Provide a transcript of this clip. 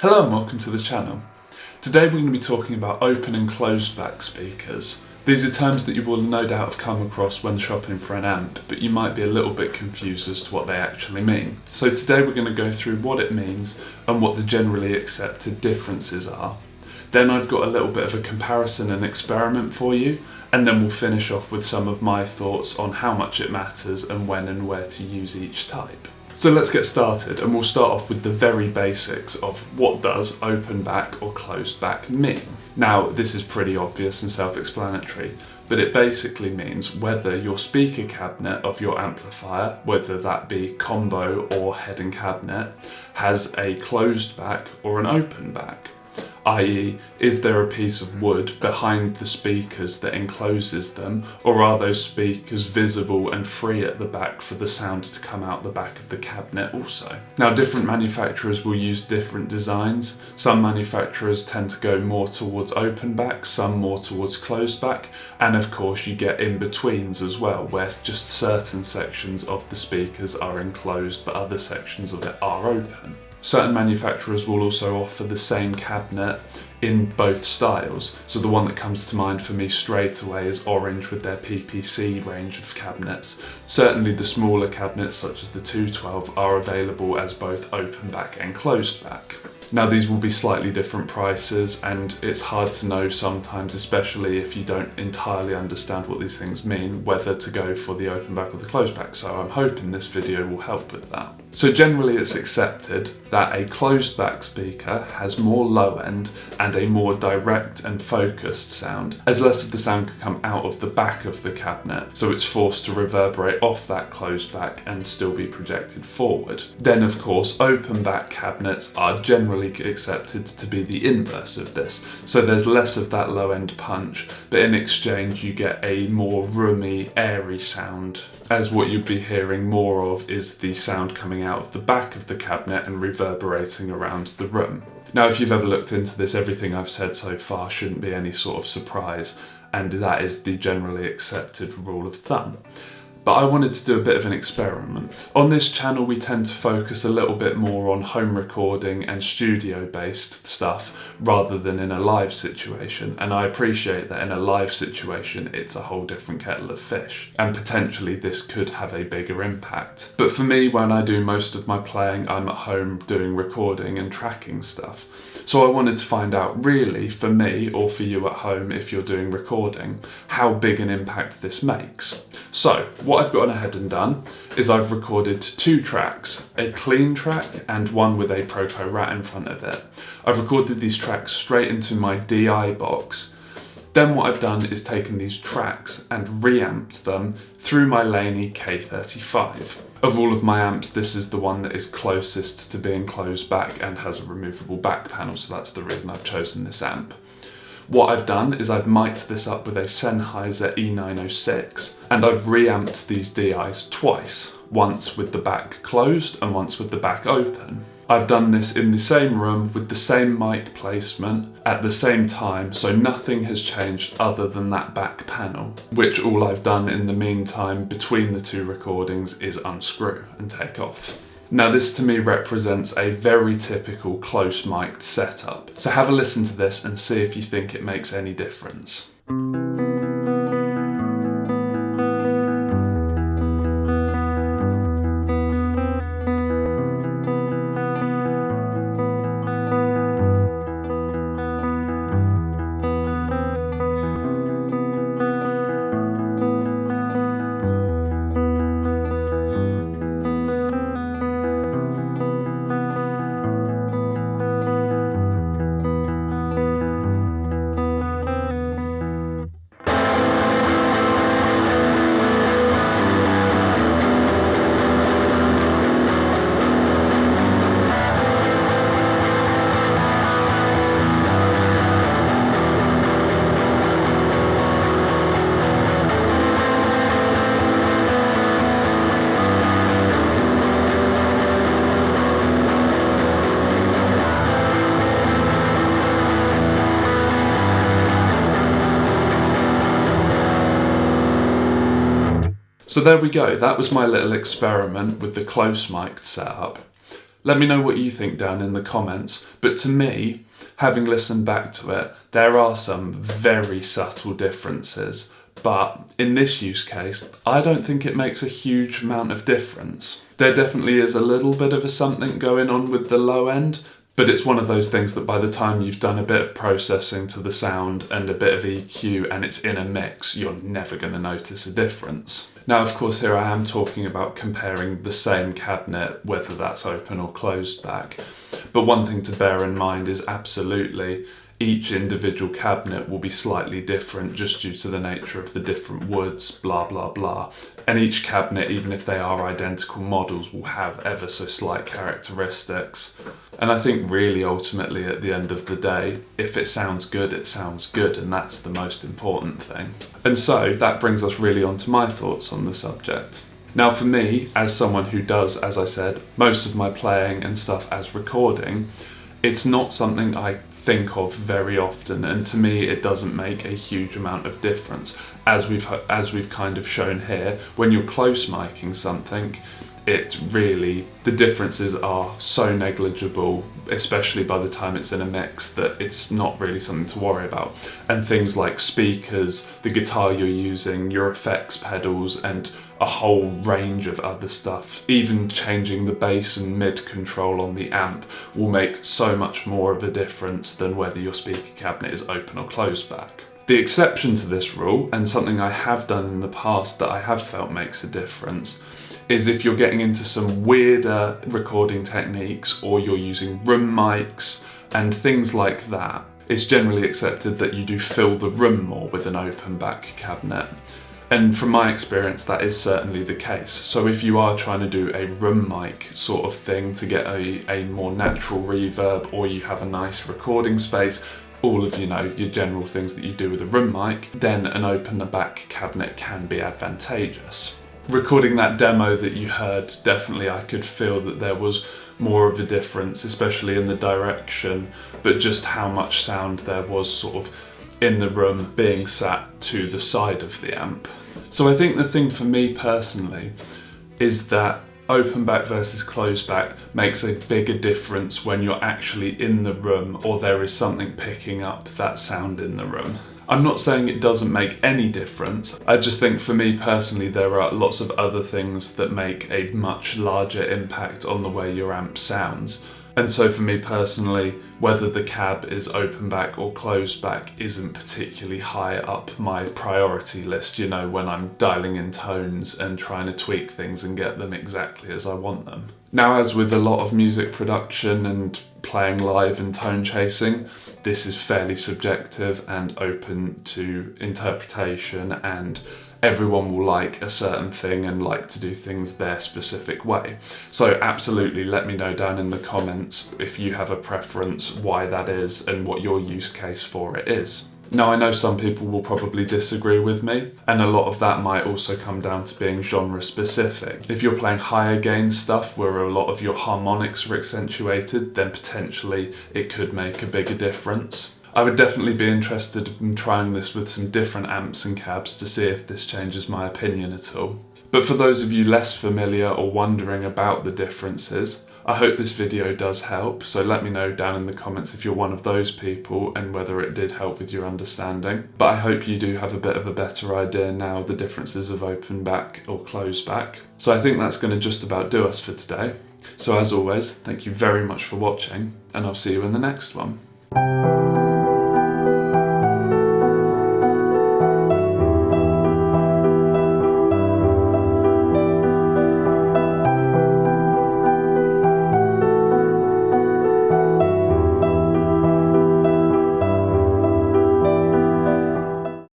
Hello and welcome to the channel. Today we're going to be talking about open and closed back speakers. These are terms that you will no doubt have come across when shopping for an amp, but you might be a little bit confused as to what they actually mean. So today we're going to go through what it means and what the generally accepted differences are. Then I've got a little bit of a comparison and experiment for you, and then we'll finish off with some of my thoughts on how much it matters and when and where to use each type. So let's get started, and we'll start off with the very basics of what does open back or closed back mean. Now, this is pretty obvious and self-explanatory, but it basically means whether your speaker cabinet of your amplifier, whether that be combo or head and cabinet, has a closed back or an open back. i.e., is there a piece of wood behind the speakers that encloses them, or are those speakers visible and free at the back for the sound to come out the back of the cabinet also? Now, different manufacturers will use different designs. Some manufacturers tend to go more towards open back, some more towards closed back, and of course you get in-betweens as well, where just certain sections of the speakers are enclosed but other sections of it are open. Certain manufacturers will also offer the same cabinet in both styles. So the one that comes to mind for me straight away is Orange with their PPC range of cabinets. Certainly the smaller cabinets such as the 212 are available as both open back and closed back. Now these will be slightly different prices, and it's hard to know sometimes, especially if you don't entirely understand what these things mean, whether to go for the open back or the closed back, so I'm hoping this video will help with that. So generally it's accepted that a closed back speaker has more low end and a more direct and focused sound, as less of the sound can come out of the back of the cabinet, so it's forced to reverberate off that closed back and still be projected forward. Then of course open back cabinets are generally accepted to be the inverse of this, so there's less of that low end punch, but in exchange you get a more roomy, airy sound, as what you'd be hearing more of is the sound coming out of the back of the cabinet and reverberating around the room. Now, if you've ever looked into this, everything I've said so far shouldn't be any sort of surprise, and that is the generally accepted rule of thumb. But I wanted to do a bit of an experiment. On this channel we tend to focus a little bit more on home recording and studio based stuff rather than in a live situation, and I appreciate that in a live situation it's a whole different kettle of fish, and potentially this could have a bigger impact. But for me, when I do most of my playing, I'm at home doing recording and tracking stuff. So I wanted to find out, really, for me or for you at home if you're doing recording, how big an impact this makes. So what I've gone ahead and done is I've recorded two tracks, a clean track and one with a Proco Rat in front of it. I've recorded these tracks straight into my DI box. Then what I've done is taken these tracks and reamped them through my Laney K35. Of all of my amps, this is the one that is closest to being closed back and has a removable back panel, so that's the reason I've chosen this amp. What I've done is I've mic'd this up with a Sennheiser E906, and I've reamped these DIs twice, once with the back closed and once with the back open. I've done this in the same room with the same mic placement at the same time, so nothing has changed other than that back panel, which all I've done in the meantime between the two recordings is unscrew and take off. Now this to me represents a very typical close mic'd setup, so have a listen to this and see if you think it makes any difference. So there we go, that was my little experiment with the close mic'd setup. Let me know what you think down in the comments, but to me, having listened back to it, there are some very subtle differences, but in this use case, I don't think it makes a huge amount of difference. There definitely is a little bit of a something going on with the low end, but it's one of those things that by the time you've done a bit of processing to the sound and a bit of EQ and it's in a mix, you're never going to notice a difference. Now, of course, here I am talking about comparing the same cabinet, whether that's open or closed back. But one thing to bear in mind is absolutely each individual cabinet will be slightly different just due to the nature of the different woods, blah, blah, blah. And each cabinet, even if they are identical models, will have ever so slight characteristics. And I think really ultimately at the end of the day, if it sounds good, and that's the most important thing. And so that brings us really on to my thoughts on the subject. Now for me, as someone who does, as I said, most of my playing and stuff as recording, it's not something I think of very often, and to me it doesn't make a huge amount of difference. As we've kind of shown here, when you're close miking something, it's really, the differences are so negligible, especially by the time it's in a mix, that it's not really something to worry about. And things like speakers, the guitar you're using, your effects pedals, and a whole range of other stuff, even changing the bass and mid control on the amp, will make so much more of a difference than whether your speaker cabinet is open or closed back. The exception to this rule, and something I have done in the past that I have felt makes a difference, is if you're getting into some weirder recording techniques or you're using room mics and things like that. It's generally accepted that you do fill the room more with an open back cabinet. And from my experience, that is certainly the case. So if you are trying to do a room mic sort of thing to get a more natural reverb, or you have a nice recording space, all of, your general things that you do with a room mic, then an open back cabinet can be advantageous. Recording that demo that you heard, definitely I could feel that there was more of a difference, especially in the direction, but just how much sound there was sort of in the room being sat to the side of the amp. So I think the thing for me personally is that open back versus closed back makes a bigger difference when you're actually in the room or there is something picking up that sound in the room. I'm not saying it doesn't make any difference. I just think for me personally, there are lots of other things that make a much larger impact on the way your amp sounds. And so for me personally, whether the cab is open back or closed back isn't particularly high up my priority list, when I'm dialing in tones and trying to tweak things and get them exactly as I want them. Now, as with a lot of music production and playing live and tone chasing, this is fairly subjective and open to interpretation, and everyone will like a certain thing and like to do things their specific way. So absolutely let me know down in the comments if you have a preference, why that is, and what your use case for it is. Now, I know some people will probably disagree with me, and a lot of that might also come down to being genre specific. If you're playing higher gain stuff where a lot of your harmonics are accentuated, then potentially it could make a bigger difference. I would definitely be interested in trying this with some different amps and cabs to see if this changes my opinion at all. But for those of you less familiar or wondering about the differences, I hope this video does help, so let me know down in the comments if you're one of those people and whether it did help with your understanding. But I hope you do have a bit of a better idea now of the differences of open back or closed back. So I think that's going to just about do us for today. So as always, thank you very much for watching, and I'll see you in the next one.